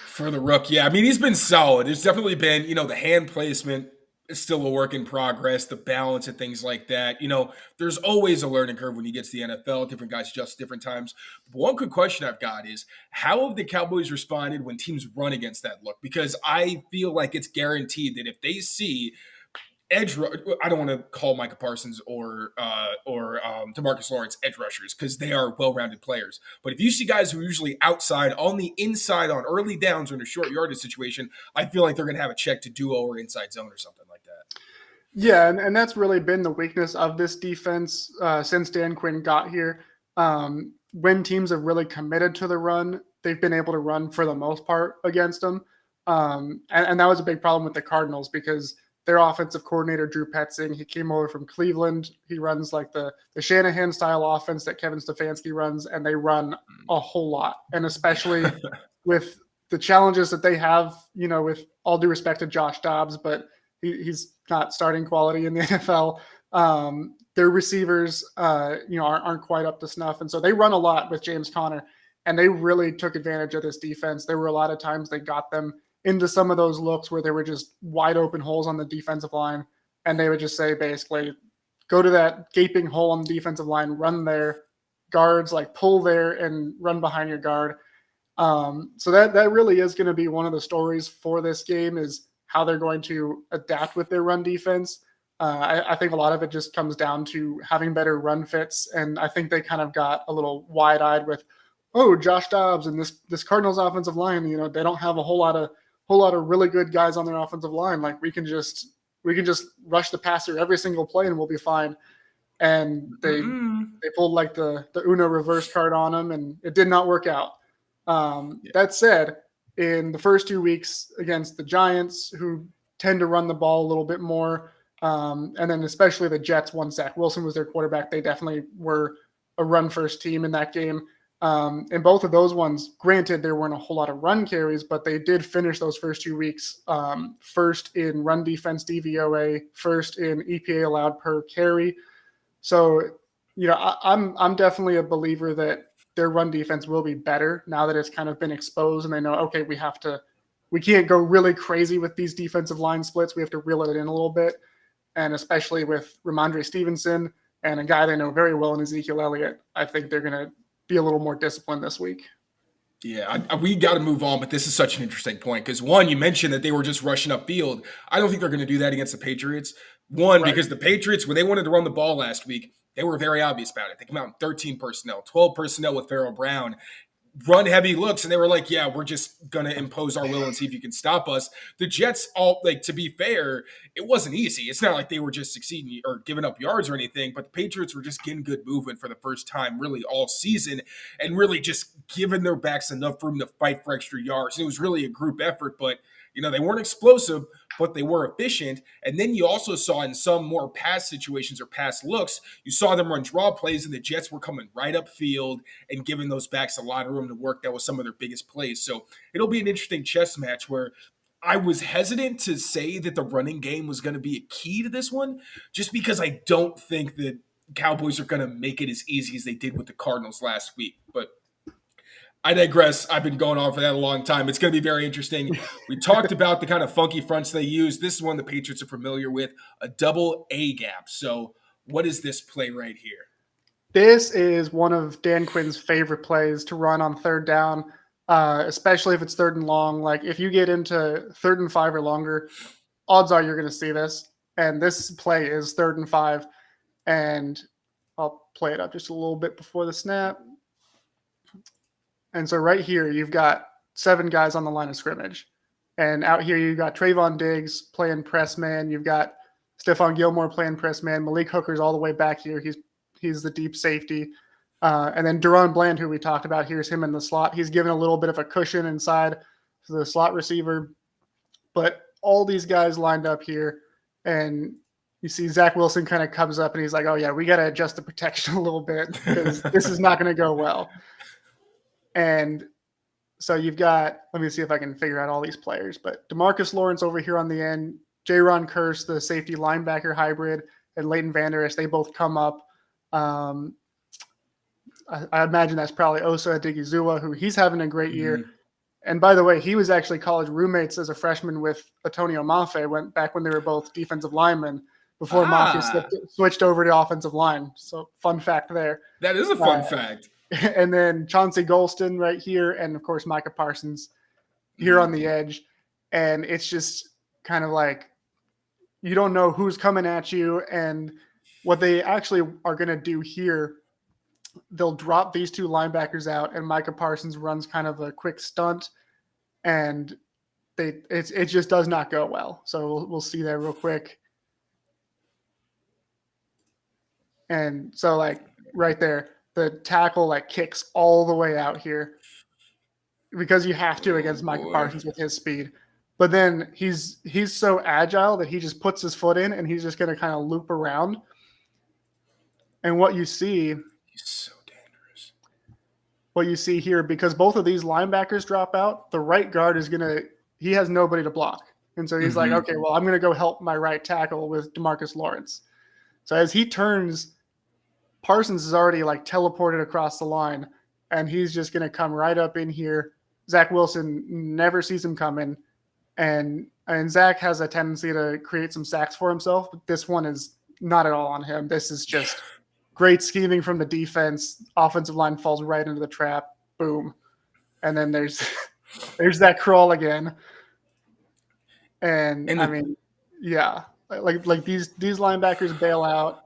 For the rookie, yeah. I mean, he's been solid. It's definitely been, you know, the hand placement is still a work in progress, the balance and things like that. You know, there's always a learning curve when you get to the NFL. Different guys adjust different times. But one quick question I've got is, how have the Cowboys responded when teams run against that look? Because I feel like it's guaranteed that if they see edge, I don't want to call Micah Parsons or DeMarcus Lawrence edge rushers because they are well-rounded players. But if you see guys who are usually outside on the inside on early downs or in a short yardage situation, I feel like they're going to have a check to duo or inside zone or something like that. Yeah, and that's really been the weakness of this defense since Dan Quinn got here. When teams have really committed to the run, they've been able to run for the most part against them. And that was a big problem with the Cardinals because their offensive coordinator, Drew Petzing, he came over from Cleveland. He runs like the Shanahan-style offense that Kevin Stefanski runs, and they run a whole lot. And especially with the challenges that they have, you know, with all due respect to Josh Dobbs, but he's not starting quality in the NFL. Their receivers, you know, aren't quite up to snuff. And so they run a lot with James Conner, and they really took advantage of this defense. There were a lot of times they got them into some of those looks where there were just wide open holes on the defensive line. And they would just say, basically, go to that gaping hole on the defensive line, run there, guards, like pull there and run behind your guard. So that really is going to be one of the stories for this game is how they're going to adapt with their run defense. I think a lot of it just comes down to having better run fits. And I think they kind of got a little wide eyed with, oh, Josh Dobbs and this Cardinals offensive line, you know, they don't have a whole lot of really good guys on their offensive line. Like we can just rush the passer every single play and we'll be fine. And they pulled like the Uno reverse card on them and it did not work out. That said, in the first 2 weeks against the Giants, who tend to run the ball a little bit more. And then especially the Jets, once Zach Wilson was their quarterback, they definitely were a run-first team in that game. And both of those ones, granted, there weren't a whole lot of run carries, but they did finish those first 2 weeks first in run defense DVOA, first in EPA allowed per carry. So, I'm definitely a believer that their run defense will be better now that it's kind of been exposed and they know, okay, we can't go really crazy with these defensive line splits. We have to reel it in a little bit. And especially with Ramondre Stevenson and a guy they know very well in Ezekiel Elliott, I think they're going to be a little more disciplined this week. Yeah, we got to move on, but this is such an interesting point because, one, you mentioned that they were just rushing upfield. I don't think they're going to do that against the Patriots. One, right. Because the Patriots, when they wanted to run the ball last week, they were very obvious about it. They came out in 13 personnel, 12 personnel with Farrell Brown, run heavy looks, and they were like, yeah, we're just going to impose our will and see if you can stop us. The Jets, to be fair, it wasn't easy. It's not like they were just succeeding or giving up yards or anything, but the Patriots were just getting good movement for the first time really all season and really just giving their backs enough room to fight for extra yards. And it was really a group effort, but they weren't explosive, but they were efficient. And then you also saw in some more pass situations or pass looks, you saw them run draw plays, and the Jets were coming right upfield and giving those backs a lot of room to work. That was some of their biggest plays. So it'll be an interesting chess match where I was hesitant to say that the running game was going to be a key to this one, just because I don't think that Cowboys are going to make it as easy as they did with the Cardinals last week. But I digress. I've been going on for that a long time. It's going to be very interesting. We talked about the kind of funky fronts they use. This is one the Patriots are familiar with, a double A gap. So what is this play right here? This is one of Dan Quinn's favorite plays to run on third down, especially if it's third and long. Like if you get into 3rd and 5 or longer, odds are you're going to see this. And this play is 3rd and 5. And I'll play it up just a little bit before the snap. And so right here, you've got 7 guys on the line of scrimmage. And out here, you've got Trayvon Diggs playing press man. You've got Stephon Gilmore playing press man. Malik Hooker's all the way back here. He's the deep safety. And then Deron Bland, who we talked about, here's him in the slot. He's given a little bit of a cushion inside to the slot receiver. But all these guys lined up here. And you see Zach Wilson kind of comes up and he's like, oh, yeah, we got to adjust the protection a little bit because this is not going to go well. And so you've got, let me see if I can figure out all these players, but DeMarcus Lawrence over here on the end, Jaron Kearse, the safety linebacker hybrid, and Leighton Vander Esch, they both come up. I imagine that's probably Osa Odigizua, who he's having a great year. And by the way, he was actually college roommates as a freshman with Antonio Mafe back when they were both defensive linemen before Mafe switched over to offensive line. So fun fact there. That is a fun fact. And then Chauncey Golston right here, and of course Micah Parsons here on the edge. And it's just kind of like you don't know who's coming at you. And what they actually are going to do here, they'll drop these 2 linebackers out, and Micah Parsons runs kind of a quick stunt, and it just does not go well. So we'll see that real quick. And so like right there, the tackle like kicks all the way out here because you have to against Micah Parsons with his speed. But then he's so agile that he just puts his foot in and he's just going to kind of loop around. And what you see, he's so dangerous. What you see here, because both of these linebackers drop out, the right guard he has nobody to block. And so he's like, okay, well, I'm going to go help my right tackle with DeMarcus Lawrence. So as he turns, Parsons is already like teleported across the line, and he's just going to come right up in here. Zach Wilson never sees him coming, and Zach has a tendency to create some sacks for himself, but this one is not at all on him. This is just great scheming from the defense. Offensive line falls right into the trap. Boom. And then there's that crawl again. And I mean, yeah, like these linebackers bail out.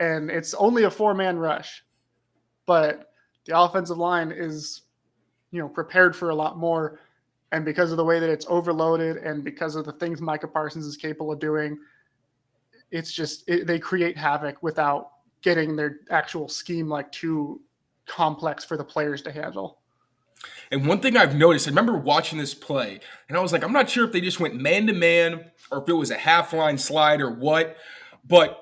And it's only a 4-man rush, but the offensive line is, prepared for a lot more. And because of the way that it's overloaded and because of the things Micah Parsons is capable of doing, it's just they create havoc without getting their actual scheme like too complex for the players to handle. And one thing I've noticed, I remember watching this play, and I was like, I'm not sure if they just went man-to-man or if it was a half-line slide or what, but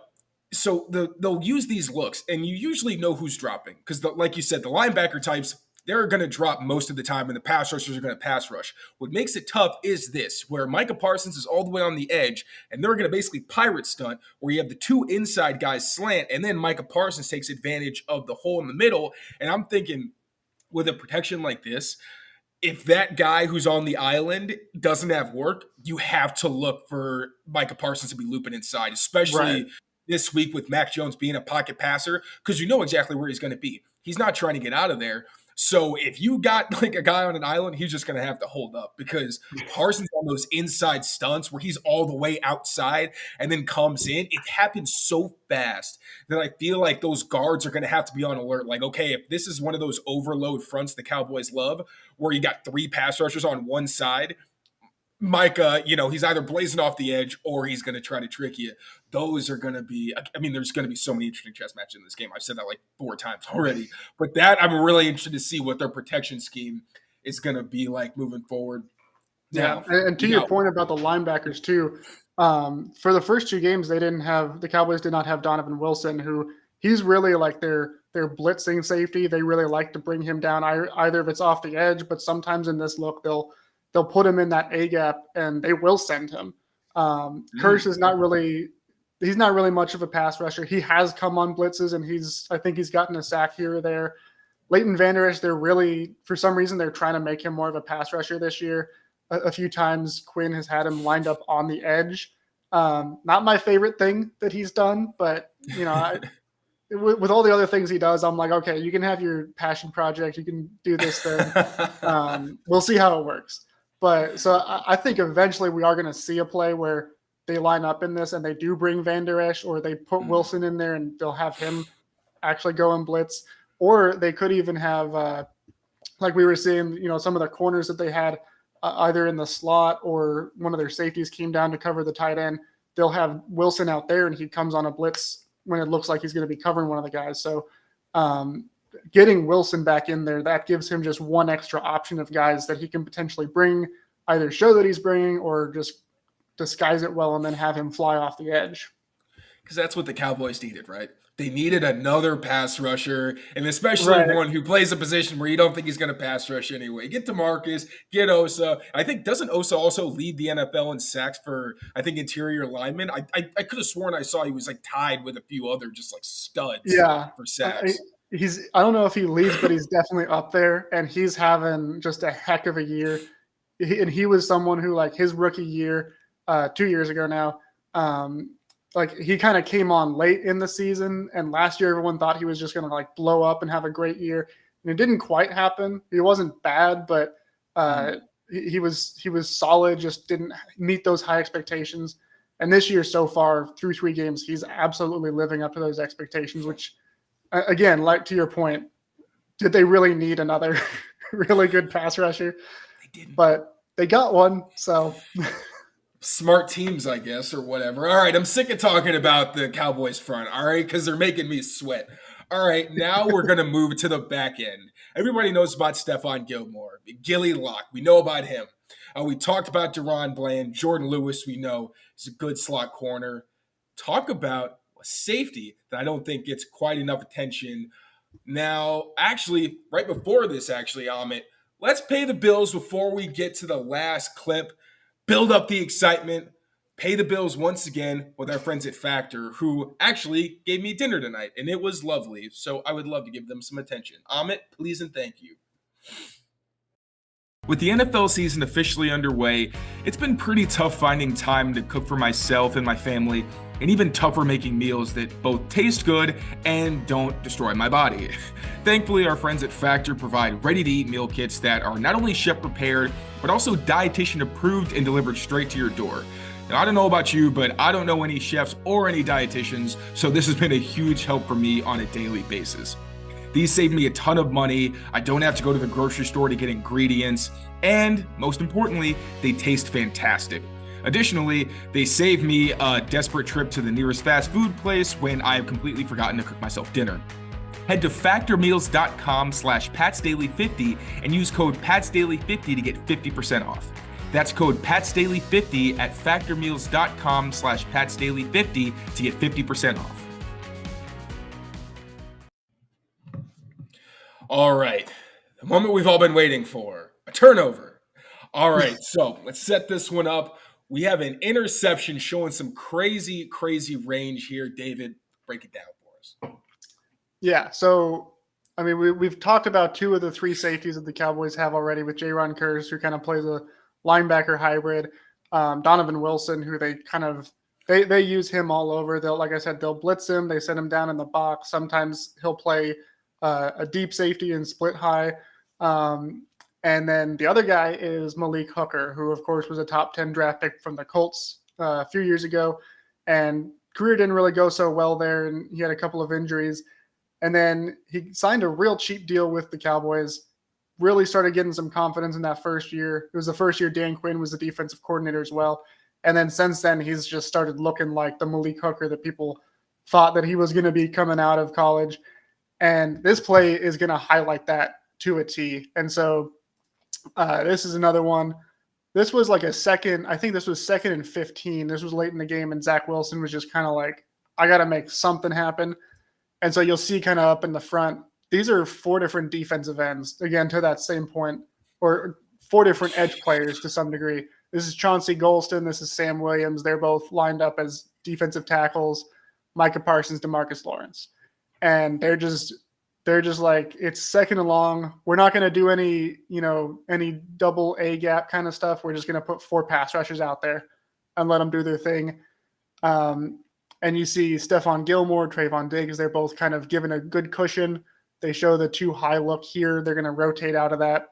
so they'll use these looks, and you usually know who's dropping because, like you said, the linebacker types, they're going to drop most of the time, and the pass rushers are going to pass rush. What makes it tough is this, where Micah Parsons is all the way on the edge, and they're going to basically pirate stunt, where you have the two inside guys slant, and then Micah Parsons takes advantage of the hole in the middle, and I'm thinking, with a protection like this, if that guy who's on the island doesn't have work, you have to look for Micah Parsons to be looping inside, especially this week with Mac Jones being a pocket passer, because you know exactly where he's going to be. He's not trying to get out of there. So if you got like a guy on an island, he's just going to have to hold up because Parsons on those inside stunts where he's all the way outside and then comes in, it happens so fast that I feel like those guards are going to have to be on alert. Like, okay, if this is one of those overload fronts the Cowboys love where you got three pass rushers on one side, Micah, he's either blazing off the edge or he's going to try to trick you. Those are going to be, there's going to be so many interesting chess matches in this game. I've said that like 4 times already. But that, I'm really interested to see what their protection scheme is going to be like moving forward. Yeah, and to your point about the linebackers too, for the first 2 games, the Cowboys did not have Donovan Wilson, who he's really like their blitzing safety. They really like to bring him down, either if it's off the edge, but sometimes in this look, they'll put him in that A gap and they will send him. Kirsch is he's not really much of a pass rusher. He has come on blitzes and I think he's gotten a sack here or there. Leighton Vander Esch, for some reason, they're trying to make him more of a pass rusher this year. A few times Quinn has had him lined up on the edge. Not my favorite thing that he's done, but with all the other things he does, I'm like, okay, you can have your passion project. You can do this thing. We'll see how it works. But so I think eventually we are going to see a play where they line up in this and they do bring Vander Esch, or they put Wilson in there and they'll have him actually go and blitz. Or they could even have, like we were seeing, some of the corners that they had either in the slot or one of their safeties came down to cover the tight end. They'll have Wilson out there and he comes on a blitz when it looks like he's going to be covering one of the guys. So getting Wilson back in there, that gives him just one extra option of guys that he can potentially bring, either show that he's bringing or just disguise it well and then have him fly off the edge. Because that's what the Cowboys needed, right? They needed another pass rusher, and especially one who plays a position where you don't think he's going to pass rush anyway. Get DeMarcus, get Osa. I think, doesn't Osa also lead the NFL in sacks for, interior linemen? I could have sworn I saw he was like tied with a few other just like studs for sacks. I don't know if he leads, but he's definitely up there, and he's having just a heck of a year. And he was someone who, like, his rookie year, 2 years ago now, he kind of came on late in the season, and last year everyone thought he was just going to like blow up and have a great year, and it didn't quite happen. He wasn't bad, but he was solid, just didn't meet those high expectations. And this year so far, through 3 games, he's absolutely living up to those expectations, which, again, like to your point, did they really need another really good pass rusher? They didn't. But they got one, so smart teams, I guess, or whatever. All right, I'm sick of talking about the Cowboys front, all right, because they're making me sweat. All right, now we're going to move to the back end. Everybody knows about Stephon Gilmore, Gilly Lock. We know about him. We talked about Deron Bland. Jordan Lewis, we know, is a good slot corner. Talk about a safety that I don't think gets quite enough attention. Now, actually, right before this, Amit, let's pay the bills before we get to the last clip. Build up the excitement, pay the bills once again with our friends at Factor, who actually gave me dinner tonight, and it was lovely. So I would love to give them some attention. Amit, please and thank you. With the NFL season officially underway, it's been pretty tough finding time to cook for myself and my family, and even tougher making meals that both taste good and don't destroy my body. Thankfully, our friends at Factor provide ready-to-eat meal kits that are not only chef-prepared, but also dietitian-approved and delivered straight to your door. Now, I don't know about you, but I don't know any chefs or any dietitians, so this has been a huge help for me on a daily basis. These save me a ton of money. I don't have to go to the grocery store to get ingredients, and most importantly, they taste fantastic. Additionally, they save me a desperate trip to the nearest fast food place when I have completely forgotten to cook myself dinner. Head to factormeals.com/PatsDaily50 and use code PatsDaily50 to get 50% off. That's code PatsDaily50 at factormeals.com/PatsDaily50 to get 50% off. All right, the moment we've all been waiting for, a turnover. All right, so let's set this one up. We have an interception showing some crazy range here. David, break it down for us. Yeah, so, I mean, we've talked about two of the three safeties that the Cowboys have already with Jaron Kearse, who kind of plays a linebacker hybrid, Donovan Wilson, who they use him all over. Like I said, they'll blitz him. They send him down in the box. Sometimes he'll play a deep safety and split high. And then the other guy is Malik Hooker, who, of course, was a top 10 draft pick from the Colts a few years ago. And career didn't really go so well there, and he had a couple of injuries. And then he signed a real cheap deal with the Cowboys, really started getting some confidence in that first year. It was the first year Dan Quinn was the defensive coordinator as well. And then since then, he's just started looking like the Malik Hooker that people thought that he was going to be coming out of college. And this play is going to highlight that to a T. And so this is another one. This was like I think this was 2nd and 15. This was late in the game, and Zach Wilson was just kind of like, I got to make something happen. And so you'll see kind of up in the front, these are 4 different defensive ends, again, to that same point, or 4 different edge players to some degree. This is Chauncey Golston. This is Sam Williams. They're both lined up as defensive tackles, Micah Parsons, DeMarcus Lawrence. And they're just like, it's second and long. We're not going to do any double A gap kind of stuff. We're just going to put 4 pass rushers out there and let them do their thing. And you see Stephon Gilmore, Trayvon Diggs, they're both kind of given a good cushion. They show the too high look here. They're going to rotate out of that.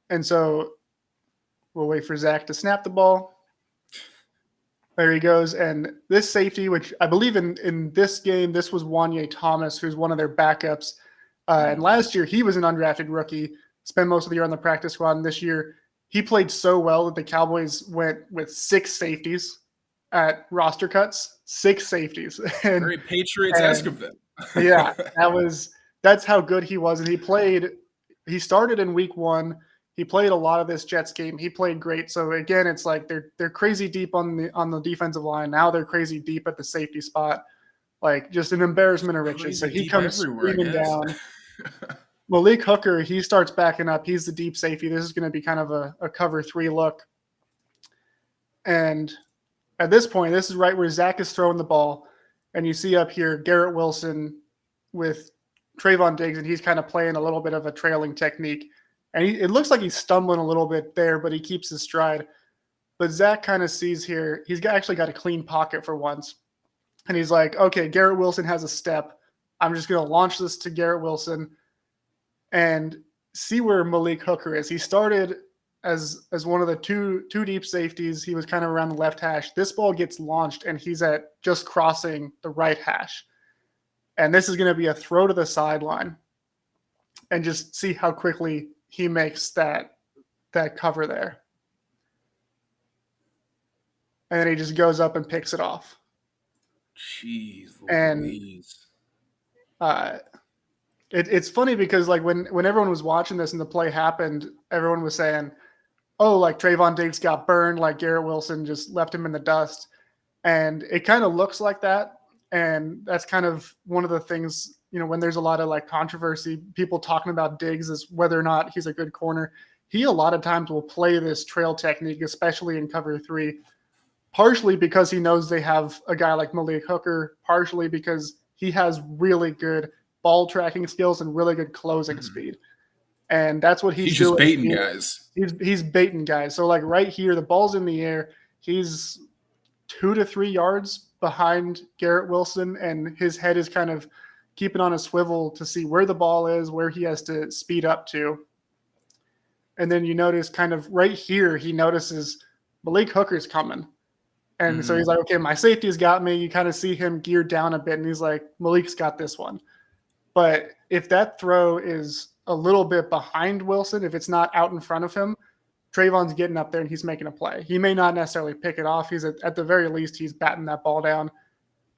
And so we'll wait for Zach to snap the ball. There he goes. And this safety, which I believe in this game, this was Wanye Thomas, who's one of their backups. And last year, he was an undrafted rookie, spent most of the year on the practice squad. And this year, he played so well that the Cowboys went with 6 safeties at roster cuts. 6 safeties. And, very Patriots-esque of them. Yeah, that's how good he was. And he started in week 1. He played a lot of this Jets game. He played great. So again, it's like they're crazy deep on the defensive line. Now they're crazy deep at the safety spot. Like, just an embarrassment of riches. So he comes screaming down. Malik Hooker, he starts backing up. He's the deep safety. This is going to be kind of a cover 3 look. And at this point, this is right where Zach is throwing the ball. And you see up here Garrett Wilson with Trayvon Diggs, and he's kind of playing a little bit of a trailing technique. And it looks like he's stumbling a little bit there, but he keeps his stride. But Zach kind of sees here, he's actually got a clean pocket for once. And he's like, okay, Garrett Wilson has a step. I'm just going to launch this to Garrett Wilson and see where Malik Hooker is. He started as one of the two deep safeties. He was kind of around the left hash. This ball gets launched, and he's at just crossing the right hash. And this is going to be a throw to the sideline. And just see how quickly he makes that cover there. And then he just goes up and picks it off. Jeez Louise. And it's funny because, like, when everyone was watching this and the play happened, everyone was saying, oh, like, Trayvon Diggs got burned, like Garrett Wilson just left him in the dust. And it kind of looks like that. And that's kind of one of the things, when there's a lot of like controversy, people talking about Diggs is whether or not he's a good corner. He a lot of times will play this trail technique, especially in cover 3, partially because he knows they have a guy like Malik Hooker, partially because he has really good ball tracking skills and really good closing speed. And that's what he's doing. Just baiting guys. He's baiting guys. So like right here, the ball's in the air. He's 2 to 3 yards behind Garrett Wilson, and his head is kind of keeping on a swivel to see where the ball is, where he has to speed up to. And then you notice kind of right here, he notices Malik Hooker's coming. And so he's like, okay, my safety's got me. You kind of see him geared down a bit, and he's like, Malik's got this one. But if that throw is a little bit behind Wilson, if it's not out in front of him, Trayvon's getting up there and he's making a play. He may not necessarily pick it off. He's at the very least, he's batting that ball down.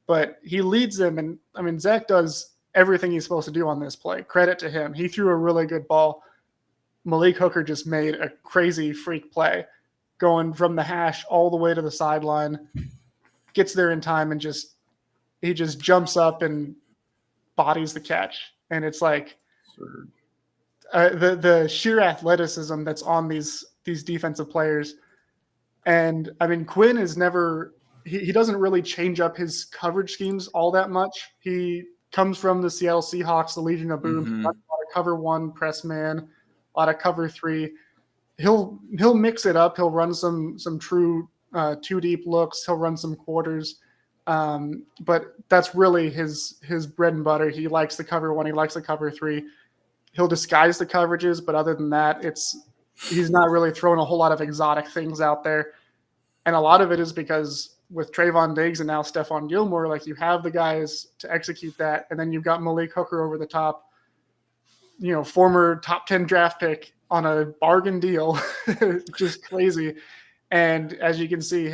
But he leads them. And, I mean, Zach does everything he's supposed to do on this play. Credit to him. He threw a really good ball. Malik Hooker just made a crazy freak play going from the hash all the way to the sideline, gets there in time, and he just jumps up and bodies the catch. And it's like the sheer athleticism that's on these defensive players. And I mean, Quinn is never, he doesn't really change up his coverage schemes all that much. He comes from the Seattle Seahawks, the Legion of Boom. Mm-hmm. A lot of cover 1 press man, a lot of cover 3. He'll mix it up. He'll run some true 2 deep looks. He'll run some quarters. But that's really his bread and butter. He likes the cover 1. He likes the cover 3. He'll disguise the coverages, but other than that, he's not really throwing a whole lot of exotic things out there. And a lot of it is because with Trayvon Diggs and now Stephon Gilmore, like, you have the guys to execute that. And then you've got Malik Hooker over the top, former top 10 draft pick on a bargain deal, just crazy. And as you can see,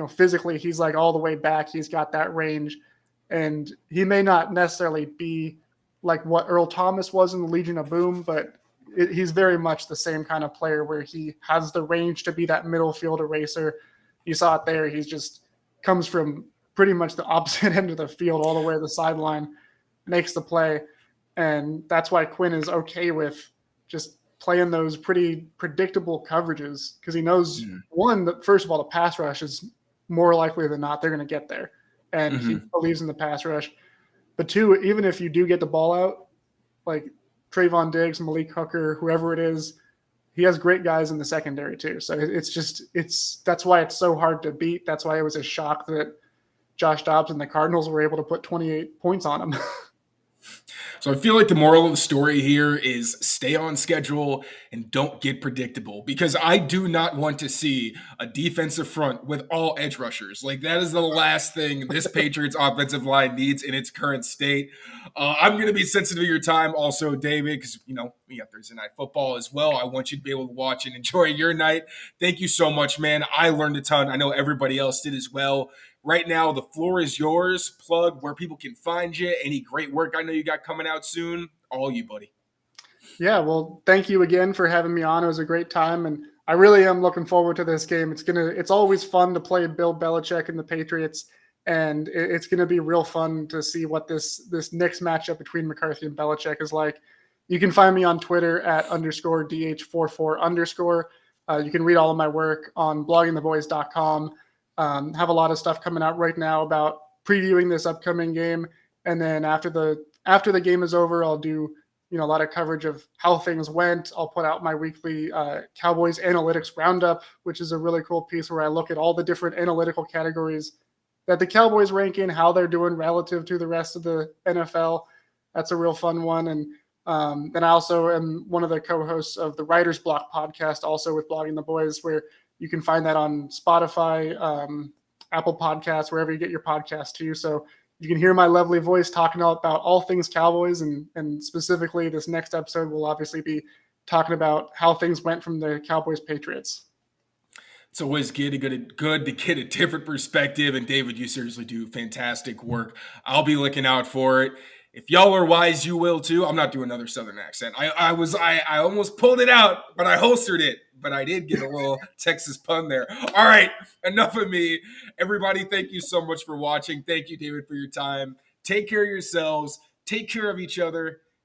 physically, he's like all the way back. He's got that range, and he may not necessarily be like what Earl Thomas was in the Legion of Boom, but he's very much the same kind of player where he has the range to be that middle field eraser. You saw it there. He just comes from pretty much the opposite end of the field all the way to the sideline, makes the play. And that's why Quinn is okay with just playing those pretty predictable coverages, because he knows, one, that first of all, the pass rush is more likely than not they're going to get there. And he believes in the pass rush. But 2, even if you do get the ball out, like Trayvon Diggs, Malik Hooker, whoever it is, he has great guys in the secondary too. So that's why it's so hard to beat. That's why it was a shock that Josh Dobbs and the Cardinals were able to put 28 points on him. So I feel like the moral of the story here is stay on schedule and don't get predictable, because I do not want to see a defensive front with all edge rushers. Like, that is the last thing this Patriots offensive line needs in its current state. I'm going to be sensitive to your time also, David, because, we got Thursday Night Football as well. I want you to be able to watch and enjoy your night. Thank you so much, man. I learned a ton. I know everybody else did as well. Right now, the floor is yours. Plug where people can find you. Any great work I know you got coming out soon. All you, buddy. Yeah, well, thank you again for having me on. It was a great time, and I really am looking forward to this game. It's always fun to play Bill Belichick and the Patriots, and it's going to be real fun to see what this next matchup between McCarthy and Belichick is like. You can find me on Twitter at _DH44_. You can read all of my work on bloggingtheboys.com. Have a lot of stuff coming out right now about previewing this upcoming game. And then after the game is over, I'll do, a lot of coverage of how things went. I'll put out my weekly Cowboys analytics roundup, which is a really cool piece where I look at all the different analytical categories that the Cowboys rank in, how they're doing relative to the rest of the NFL. That's a real fun one. And then I also am one of the co-hosts of the Writer's Block podcast, also with Blogging the Boys, where you can find that on Spotify, Apple Podcasts, wherever you get your podcast too. So you can hear my lovely voice talking about all things Cowboys, and specifically this next episode will obviously be talking about how things went from the Cowboys Patriots. It's always good to get a different perspective. And David, you seriously do fantastic work. I'll be looking out for it. If y'all are wise, you will too. I'm not doing another Southern accent. I almost pulled it out, but I holstered it. But I did get a little Texas pun there. All right, enough of me. Everybody, thank you so much for watching. Thank you, David, for your time. Take care of yourselves. Take care of each other.